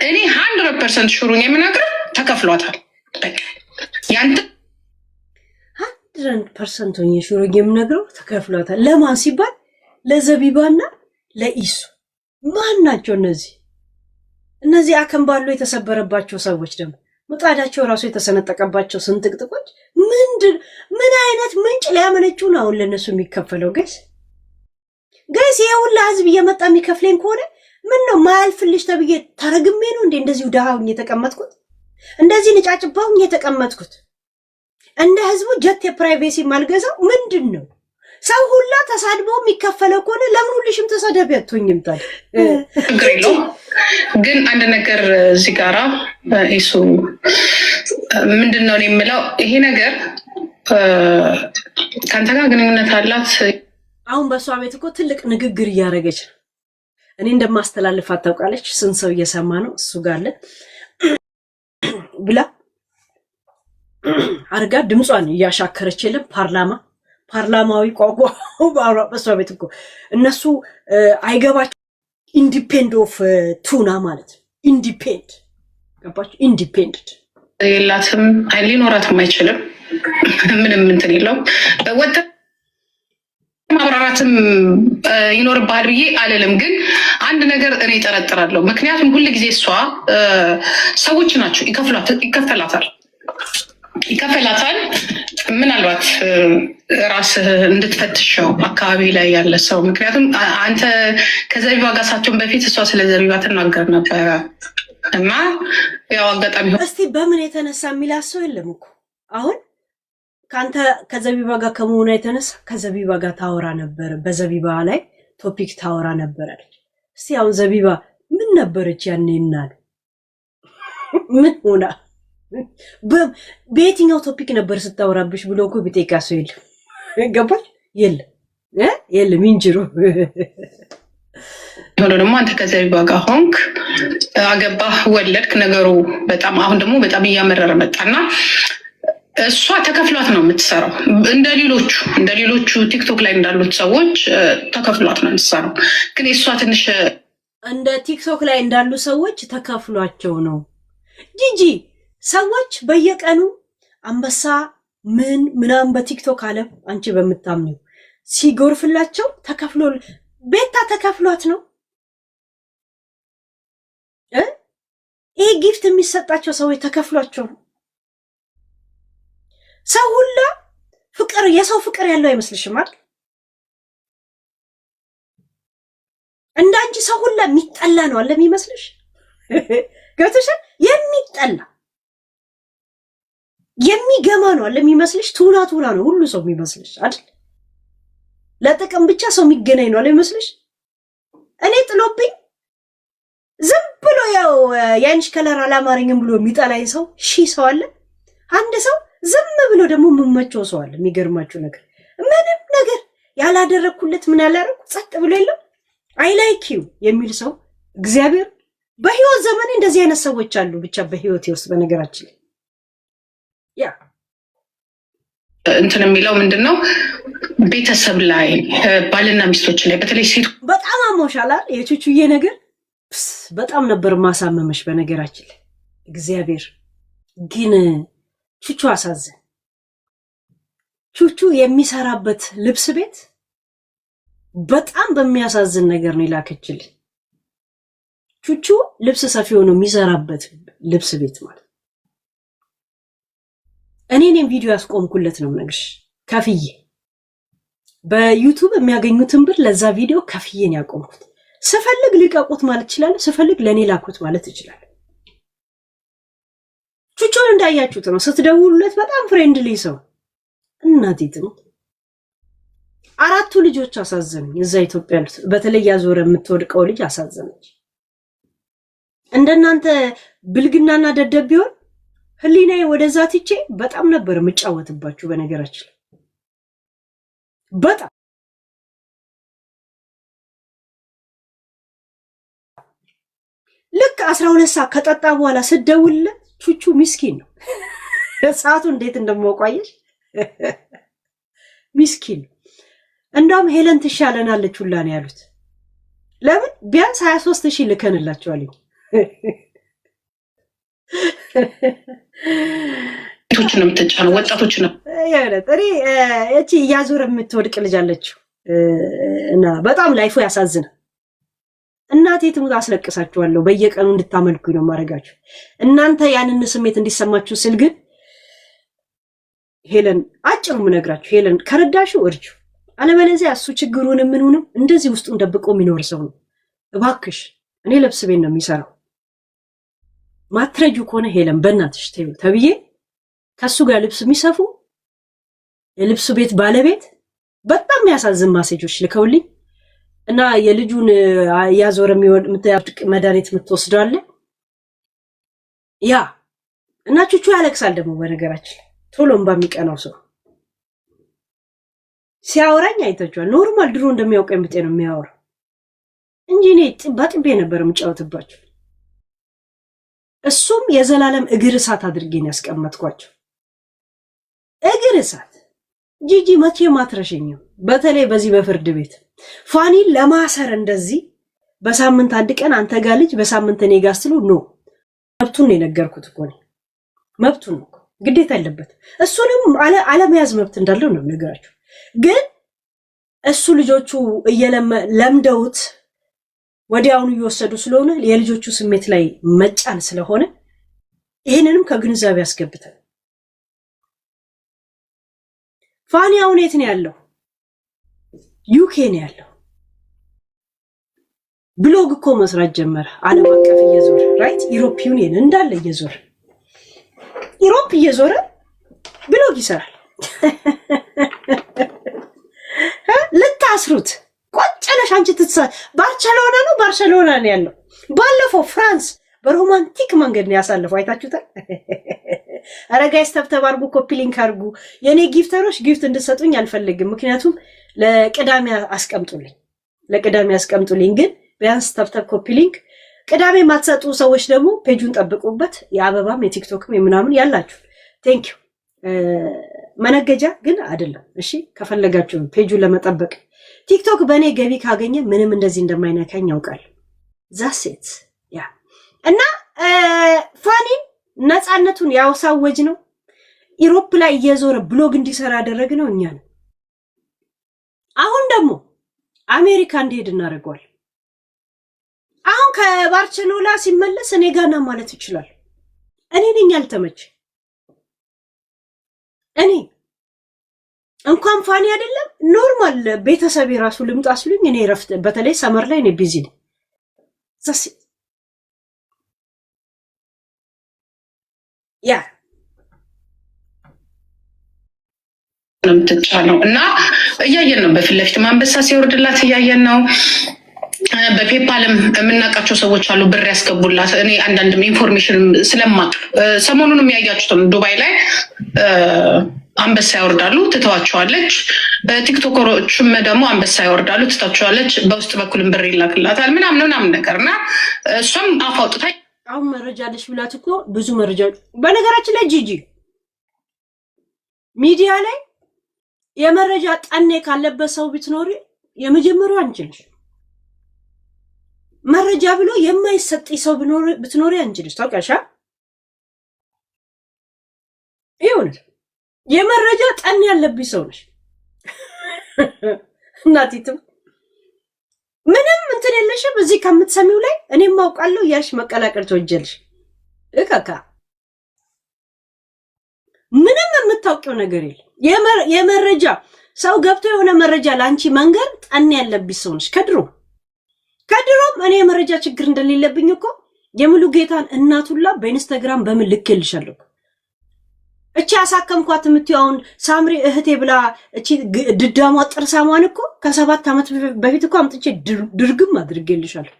እኔ 100% ሹሩኝ የምናገር ተከፍሏታል። በቃ ያንተ 100% ሹሩኝ የምነግረው ተከፍሏታል። ለማን ሲባል ለዘቢባና ለኢሱ። ማን ናቸው እነዚህ አከምባሎ የተሰበረባቸው ሰዎች ደግሞ ምጣዳቸው ራሱ የተሰነጠቀባቸው ስንጥቅጥቆች ምን አይነት ምንጭ ሊያመነጩ ነው አሁን ለነሱ የሚከፈለው? ጋይስ ይሄ ሁላ ህዝብ እየመጣ የሚከፍለኝ ከሆነ ምን ነው ማያልፍልሽ ተብዬ ተረግሜ ነው እንዴ እንደዚሁ ደሃውኝ የተቀመጥኩት? እንደዚህ ንጫጭባውኝ የተቀመጥኩት? እንደ ህዝቡ ጀት የፕራይቬሲ ማልገዛው ምንድን ነው? ሰው ሁላ ተሳድቦ የሚከፈለው ከሆነ ለምን ሁልሽም ተሳዳቢ አትሆኝም ታዲያ? ግን አንድ ነገር እዚህ ጋራ እሱ ምንድነው የምለው ይሄ ነገር ካንተ ጋር ግንኙነት አላት። አሁን በሷ ቤት እኮ ትልቅ ንግግር እያደረገች ነው። እኔ እንደማስተላልፋት ታውቃለች። ስንት ሰው እየሰማ ነው እሱ ጋር አለ ብላ አርጋ ድምጿን እያሻከረች የለም ፓርላማዊ ቋንቋ በሷ ቤት እኮ እነሱ አይገባቸው። ኢንዲፔንድ ኦፍ ቱና ማለት ኢንዲፔንድ ገባችሁ? ኢንዲፔንድ የላትም ሊኖራትም አይችልም። ምንም እንትን የለውም። ወጣ ማብራራትም ይኖርብሃል ብዬ አልልም። ግን አንድ ነገር እኔ እጠረጥራለሁ። ምክንያቱም ሁል ጊዜ እሷ ሰዎች ናቸው ይከፈላታል። ምናልባት ራስህ እንድትፈትሸው አካባቢ ላይ ያለ ሰው። ምክንያቱም አንተ ከዘቢባ ጋር ሳትሆን በፊት እሷ ስለ ዘቢባ ትናገር ነበረ እና ያው አጋጣሚ እስቲ በምን የተነሳ የሚላት ሰው የለም እኮ አሁን ከአንተ ከዘቢባ ጋር ከመሆኗ የተነሳ ከዘቢባ ጋር ታወራ ነበር፣ በዘቢባ ላይ ቶፒክ ታወራ ነበር አለች። እስቲ አሁን ዘቢባ ምን ነበረች ያኔ? እናል ምን ሆና በየትኛው ቶፒክ ነበር ስታወራብሽ ብሎ እኮ ቢጠይቃ ሰው የለም። ገባሽ? የለም እንጅሮ ሆኖ ደግሞ አንተ ከዘቢባ ጋር ሆንክ፣ አገባህ፣ ወለድክ። ነገሩ በጣም አሁን ደግሞ በጣም እያመረረ መጣና እሷ ተከፍሏት ነው የምትሰራው። እንደ ሌሎቹ ቲክቶክ ላይ እንዳሉት ሰዎች ተከፍሏት ነው የምትሰራው። ግን የእሷ ትንሽ እንደ ቲክቶክ ላይ እንዳሉ ሰዎች ተከፍሏቸው ነው ጂጂ። ሰዎች በየቀኑ አንበሳ ምናምን በቲክቶክ አለም አንቺ በምታምኚው ሲጎርፍላቸው ተከፍሎ ቤታ ተከፍሏት ነው። ይሄ ጊፍት የሚሰጣቸው ሰዎች ተከፍሏቸው ነው። ሰው ሁላ የሰው ፍቅር ያለው አይመስልሽም አይደል? እንዳንቺ ሰው ሁላ የሚጠላ ነው አለ የሚመስልሽ? ገብቶሻል? የሚጠላ የሚገማ ነው አለ የሚመስልሽ? ቱና ነው ሁሉ ሰው የሚመስልሽ አይደል? ለጥቅም ብቻ ሰው የሚገናኝ ነው አለ የሚመስልሽ? እኔ ጥሎብኝ ዝም ብሎ ያው የአንቺ ከለር አላማረኝም ብሎ የሚጠላኝ ሰው ሰው አለ። አንድ ሰው ዝም ብሎ ደግሞ የምመቸው ሰው አለ። የሚገርማችሁ ነገር ምንም ነገር ያላደረኩለት ምን ያላረኩ ጸጥ ብሎ የለም አይ ላይክ ዩ የሚል ሰው እግዚአብሔር በህይወት ዘመኔ እንደዚህ አይነት ሰዎች አሉ። ብቻ በህይወቴ ውስጥ በነገራችን ያ እንትን የሚለው ምንድነው ቤተሰብ ላይ ባልና ሚስቶች ላይ በተለይ ሴት በጣም አሞሻል የቹቹዬ ነገር በጣም ነበር ማሳመመሽ። በነገራችን ላይ እግዚአብሔር ግን ቹቹ አሳዘን። ቹቹ የሚሰራበት ልብስ ቤት በጣም በሚያሳዝን ነገር ነው ይላከችልኝ። ቹቹ ልብስ ሰፊ ሆኖ የሚሰራበት ልብስ ቤት ማለት እኔም ቪዲዮ ያስቆምኩለት ነው ነገርሽ ከፍዬ በዩቲዩብ የሚያገኙትን ብር ለዛ ቪዲዮ ከፍዬን ያቆምኩት። ስፈልግ ልቀቁት ማለት ይችላል፣ ስፈልግ ለኔ ላኩት ማለት ይችላል። ቹቹን እንዳያችሁት ነው ስትደውሉለት በጣም ፍሬንድሊ ሰው። እናቴ ትሙት 4 ልጆች አሳዘኑኝ። እዛ ኢትዮጵያ ያሉት በተለይ ያዞረ የምትወድቀው ልጅ አሳዘነች። እንደናንተ ብልግናና ደደብ ቢሆን ህሊናዬ ወደዛ ትቼ በጣም ነበር የምጫወትባችሁ። በነገራችን በጣም ልክ 12 ሰዓት ከጠጣ በኋላ ስደውልለት ቹቹ ምስኪን ነው። ሰዓቱ እንዴት እንደማውቋየሽ ምስኪን ነው። እንዳውም ሄለን ትሻለናለች ሁላ ነው ያሉት። ለምን ቢያንስ 23,000 ልከንላቸዋል። ቶችን ነው የምትጫነው፣ ወጣቶች ነው ጥሪ እቺ እያዞረ የምትወድቅ ልጅ አለችው እና በጣም ላይፉ ያሳዝናል። እናቴ ትሙት አስለቅሳችኋለሁ፣ በየቀኑ እንድታመልኩኝ ነው ማረጋችሁ። እናንተ ያንን ስሜት እንዲሰማችሁ ስል ግን ሄለን አጭሩ ምነግራችሁ፣ ሄለን ከረዳሽው እርጁ፣ አለበለዚያ እሱ ችግሩንም ምንውንም እንደዚህ ውስጡን ደብቆ የሚኖር ሰው ነው። እባክሽ እኔ ልብስ ቤት ነው የሚሰራው ማትረጁ ከሆነ ሄለን በእናትሽ ተይው ተብዬ ከሱ ጋር ልብስ የሚሰፉ የልብሱ ቤት ባለቤት በጣም የሚያሳዝን ማሴጆች ልከውልኝ እና የልጁን ያዞረ የምትያብቅ መድኃኒት የምትወስደው አለ ያ እና ቹቹ ያለቅሳል ደግሞ በነገራችን ቶሎ እንባ የሚቀናው ሰው ሲያወራኝ አይታችኋል። ኖርማል ድሮ እንደሚያውቀኝ ብጤ ነው የሚያወራው እንጂ እኔ በጥቤ ነበር የምጫወትባቸው። እሱም የዘላለም እግር እሳት አድርጌን ያስቀመጥኳቸው እግር እሳት። ጂጂ መቼ ማትረሽኝም፣ በተለይ በዚህ በፍርድ ቤት ፋኒን ለማሰር እንደዚህ በሳምንት አንድ ቀን አንተ ጋር ልጅ በሳምንት እኔ ጋር ስሉ ኖ መብቱን የነገርኩት እኮ ነው። መብቱን ነው ግዴታ ያለበት እሱንም አለመያዝ መብት እንዳለው ነው ነገራችሁ። ግን እሱ ልጆቹ ለምደውት ወዲያውኑ እየወሰዱ ስለሆነ የልጆቹ ስሜት ላይ መጫን ስለሆነ ይሄንንም ከግንዛቤ ያስገብተን። ፋኒ አሁን የት ነው ያለው? ዩኬ ነው ያለው። ብሎግ እኮ መስራት ጀመረ፣ ዓለም አቀፍ እየዞረ ራይት ዩሮፕ ዩኒየን እንዳለ እየዞረ ዩሮፕ እየዞረ ብሎግ ይሰራል። ልታስሩት ቆጨለሽ አንቺ ባርሴሎና ነው ያለው። ባለፈው ፍራንስ በሮማንቲክ መንገድ ነው ያሳለፈው። አይታችሁታል። ኧረ ጋይስ ተብተብ አድርጉ፣ ኮፒ ሊንክ አድርጉ። የኔ ጊፍተሮች ጊፍት እንድሰጡኝ አልፈልግም፣ ምክንያቱም ለቅዳሜ አስቀምጡልኝ። ግን ቢያንስ ተብተብ ኮፒ ሊንክ። ቅዳሜ ማትሰጡ ሰዎች ደግሞ ፔጁን ጠብቁበት። የአበባም የቲክቶክም የምናምን ያላችሁ ቴንክ ዩ። መነገጃ ግን አይደለም። እሺ ከፈለጋችሁ ፔጁን ለመጠበቅ ቲክቶክ በእኔ ገቢ ካገኘ ምንም እንደዚህ እንደማይነካኝ ያውቃል። ዛሴት ያ እና ፋኒን ነፃነቱን ያሳወጅ ነው። ኢሮፕ ላይ እየዞረ ብሎግ እንዲሰራ ያደረግ ነው እኛ ነው። አሁን ደግሞ አሜሪካ እንዲሄድ እናደርገዋል። አሁን ከባርሴሎና ሲመለስ እኔ ጋና ማለት ይችላል። እኔ ነኝ ያልተመች። እኔ እንኳን ፋኒ አይደለም ኖርማል ቤተሰብ ራሱ ልምጣ ስሉኝ እኔ ረፍት በተለይ ሰመር ላይ እኔ ቢዚ ነኝ። ያ የምትጫነው እና እያየን ነው። በፊት ለፊት አንበሳ ሲወርድላት እያየን ነው። በፔፓልም የምናውቃቸው ሰዎች አሉ ብር ያስገቡላት። እኔ አንዳንድም ኢንፎርሜሽን ስለማቅ ሰሞኑንም ያያችሁትም ዱባይ ላይ አንበሳ ያወርዳሉ፣ ትተዋቸዋለች። ቲክቶከሮችም ደግሞ አንበሳ ያወርዳሉ፣ ትተዋቸዋለች። በውስጥ በኩልም ብር ይላክላታል ምናምን ነገር እና እሷም አፍ አውጥታ አሁን መረጃ አለሽ ብላት እኮ ብዙ መረጃ። በነገራችን ላይ ጂጂ ሚዲያ ላይ የመረጃ ጠኔ ካለበት ሰው ብትኖሪ የመጀመሪያው አንቺ ነሽ። መረጃ ብሎ የማይሰጥ ሰው ብትኖሪ አንቺ ነሽ። ታውቂያለሽ? ይሁን የመረጃ ጠኔ ያለብሽ ሰው ነሽ። እናቲቱም ምንም እንትን የለሽም። እዚህ ከምትሰሚው ላይ እኔም ማውቃለሁ ያሽ መቀላቀል ተወጀልሽ እካካ ምንም የምታውቂው ነገር የለም። የመረጃ ሰው ገብቶ የሆነ መረጃ ላንቺ መንገር ጠኔ ያለብሽ ሰው ነሽ። ከድሮም እኔ የመረጃ ችግር እንደሌለብኝ እኮ የሙሉ ጌታን እናቱላ በኢንስታግራም በምን ልክልሻለሁ። እቺ አሳከምኳት የምትያውን ሳምሪ እህቴ ብላ እቺ ድዳሟ ጥርሳሟን እኮ ከ7 ዓመት በፊት እኮ አምጥቼ ድርግም አድርጌልሻለሁ።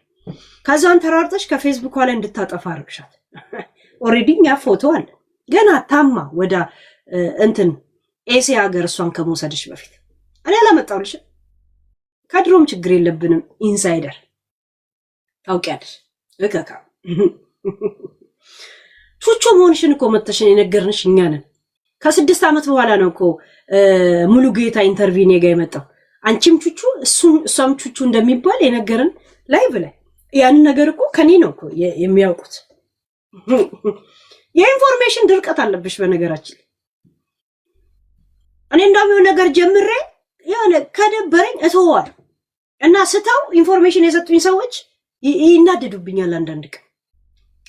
ከዛን ተራርጠሽ ከፌስቡክ ላይ እንድታጠፋ አርግሻት። ኦሬዲ ያ ፎቶ አለ ገና ታማ ወደ እንትን ኤሲ ሀገር እሷን ከመውሰድሽ በፊት እኔ አላመጣሁልሽ። ከድሮም ችግር የለብንም። ኢንሳይደር ታውቂያለሽ። እከካ ቹቹ መሆንሽን እኮ መተሽን የነገርንሽ እኛ ነን። ከ6 ዓመት በኋላ ነው እኮ ሙሉ ጌታ ኢንተርቪው ኔጋ የመጣው። አንቺም ቹቹ እሷም ቹቹ እንደሚባል የነገርን ላይቭ ላይ ያን ነገር እኮ ከኔ ነው እኮ የሚያውቁት። የኢንፎርሜሽን ድርቀት አለብሽ በነገራችን። እኔ እንደውም ነገር ጀምሬ የሆነ ከደበረኝ እተዋለሁ እና ስተው ኢንፎርሜሽን የሰጡኝ ሰዎች ይናደዱብኛል። አንዳንድ ቀን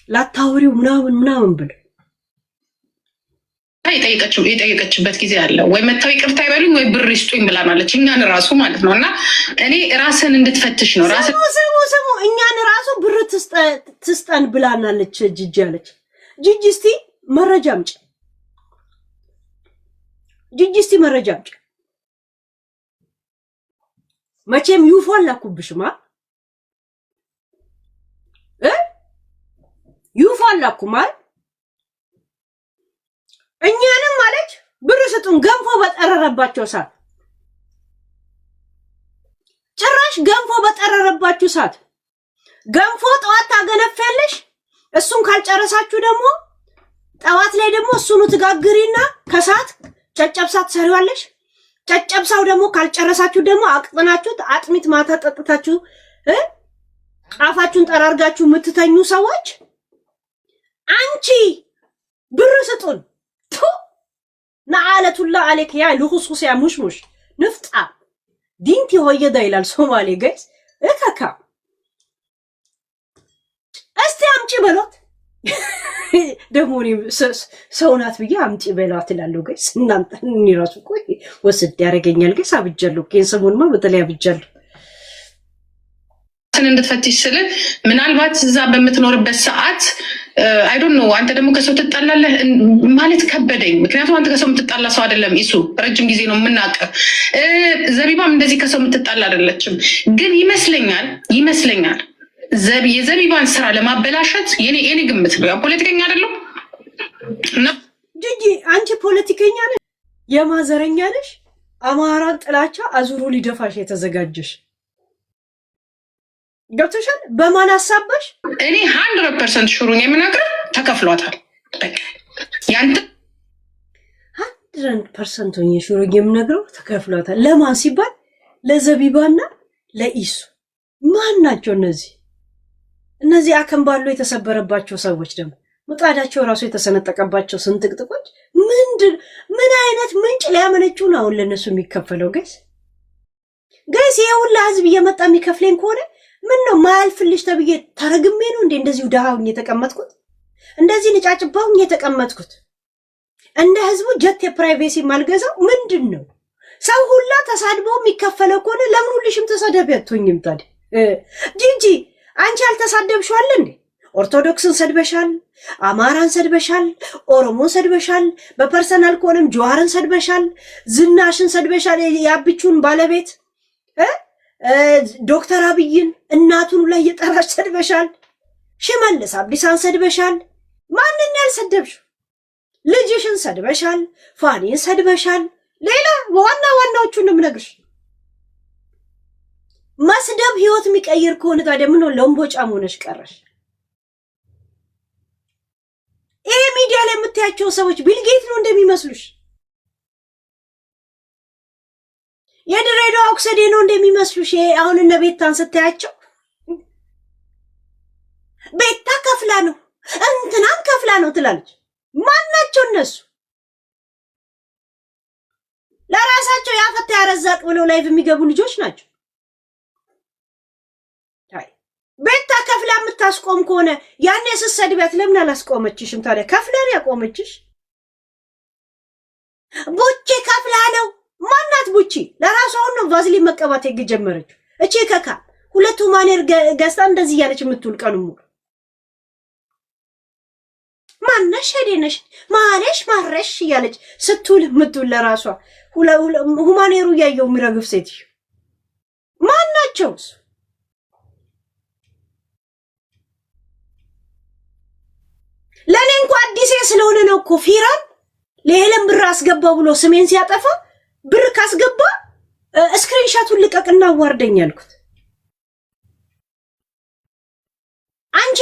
ላታወሪው ምናምን ብለ የጠየቀችበት ጊዜ አለ ወይ መታው ይቅርታ ይበሉኝ ወይ ብር ይስጡኝ ብላናለች። እኛን ራሱ ማለት ነው። እና እኔ ራስን እንድትፈትሽ ነው። ስሙ እኛን ራሱ ብር ትስጠን ብላናለች። ጂጂ አለች። ጂጂ እስቲ መረጃ አምጪ። ጂጂ እስቲ መረጃ አምጪ። መቼም ዩፎ አላኩብሽማ ዩፎ አላኩማ። እኛንም ማለች ብር ስጡን ገንፎ በጠረረባቸው ሰዓት፣ ጭራሽ ገንፎ በጠረረባችሁ ሰዓት ገንፎ ጠዋት ታገነፈለሽ። እሱን ካልጨረሳችሁ ደግሞ ጠዋት ላይ ደግሞ እሱኑ ትጋግሪና ከሰዓት ጨጨብሳ ትሰሪዋለሽ። ጨጨብሳው ደግሞ ካልጨረሳችሁ ደግሞ አቅጥናችሁት አጥሚት ማታ ጠጥታችሁ አፋችሁን ጠራርጋችሁ የምትተኙ ሰዎች አንቺ ብር ስጡን ነዓለቱላ አለክ ያ ልኹሱስ ያ ሙሽሙሽ ንፍጣ ዲንቲ ሆየዳ ይላል ሶማሌ ጋይስ። እከካ እስቲ አምጪ በሏት። ደግሞ ሰውናት ብዬ አምጪ በሏት እላለሁ ጋይስ። እናንተ እኔ ራሱ ቆይ ወስድ ያደርገኛል ጋይስ። አብጃለሁ ከሰሞኑማ በተለይ አብጃለሁ። እንድትፈትሽ ስለ ምናልባት እዛ በምትኖርበት ሰዓት አይ ዶንት ኖ አንተ ደግሞ ከሰው ትጣላለህ ማለት ከበደኝ። ምክንያቱም አንተ ከሰው የምትጣላ ሰው አይደለም። ኢሱ ረጅም ጊዜ ነው የምናውቀው። ዘቢባም እንደዚህ ከሰው የምትጣላ አይደለችም። ግን ይመስለኛል የዘቢባን ስራ ለማበላሸት የኔ ግምት ነው። ያው ፖለቲከኛ አይደለም እና ጂጂ አንቺ ፖለቲከኛ ነሽ፣ የማዘረኛ ነሽ። አማራን ጥላቻ አዙሩ ሊደፋሽ የተዘጋጀሽ ገብቶሻል። በማን አሳባሽ? እኔ 100% ሹሩኝ የምናገር ተከፍሏታል። ያንተ 100% ሆኜ ሹሩኝ የምነግረው ተከፍሏታል። ለማን ሲባል ለዘቢባና ለኢሱ። ማን ናቸው እነዚህ አከምባሎ የተሰበረባቸው ሰዎች? ደግሞ ምጣዳቸው ራሱ የተሰነጠቀባቸው ስንጥቅጥቆች ምን አይነት ምንጭ ሊያመነጩ ነው አሁን ለነሱ የሚከፈለው? ጋይስ ይሄ ሁላ ህዝብ እየመጣ የሚከፍለኝ ከሆነ ምን ነው ማያልፍልሽ ተብዬ ተረግሜ ነው እንዴ እንደዚሁ ደሃውኝ የተቀመጥኩት? እንደዚህ ንጫጭባውኝ የተቀመጥኩት? እንደ ህዝቡ ጀት የፕራይቬሲ ማልገዛው ምንድን ነው? ሰው ሁላ ተሳድቦ የሚከፈለው ከሆነ ለምን ሁልሽም ተሳዳቢ አትሆኝም ታዲያ? ጂጂ አንቺ አልተሳደብሽዋል እንዴ? ኦርቶዶክስን ሰድበሻል፣ አማራን ሰድበሻል፣ ኦሮሞን ሰድበሻል፣ በፐርሰናል ከሆነም ጀዋርን ሰድበሻል፣ ዝናሽን ሰድበሻል፣ የአብቹን ባለቤት ዶክተር አብይን እናቱን ላይ የጠራሽ ሰድበሻል፣ ሽመልስ አብዲሳን ሰድበሻል። ማንን ያልሰደብሽው? ልጅሽን ሰድበሻል፣ ፋኒን ሰድበሻል። ሌላ ዋናዎቹን ምነግርሽ። መስደብ ህይወት የሚቀይር ከሆነ ታዲያ ምን ነው ለምቦጫም ሆነሽ ቀረሽ? ይሄ ሚዲያ ላይ የምታያቸው ሰዎች ቢልጌት ነው እንደሚመስሉሽ? የድሬዳዋ ኦክሰዴ ነው እንደሚመስሉሽ? አሁን እነ ቤታን ስታያቸው ቤታ ከፍላ ነው እንትናም ከፍላ ነው ትላለች። ማናቸው እነሱ? ለራሳቸው ያፈታ ያረዛቅ ብለው ላይቭ የሚገቡ ልጆች ናቸው። ቤታ ከፍላ የምታስቆም ከሆነ ያኔ ስትሰድቢያት ለምን አላስቆመችሽም ታዲያ? ከፍላን ያቆመችሽ ቡቼ ከፍላ ነው። ማናት ቡቺ? ለራሷ ነው ቫዝሊን መቀባት የጀመረችው። እቺ ከካ ሁለቱ ማኔር ገዝታ እንደዚህ እያለች የምትውል ቀኑ ሙሉ ማነሽ ሄደነሽ ማለሽ ማረሽ እያለች ስትውል የምትውል ለራሷ ሁማኔሩ እያየው የሚረግፍ ሴት ማናቸው? ለኔ እንኳን አዲስ ስለሆነ ነው እኮ ፊራን ለሄለን ብር አስገባው ብሎ ስሜን ሲያጠፋ ብር ካስገባ ስክሪንሾቱን ልቀቅና ዋርደኝ አልኩት። አንቺ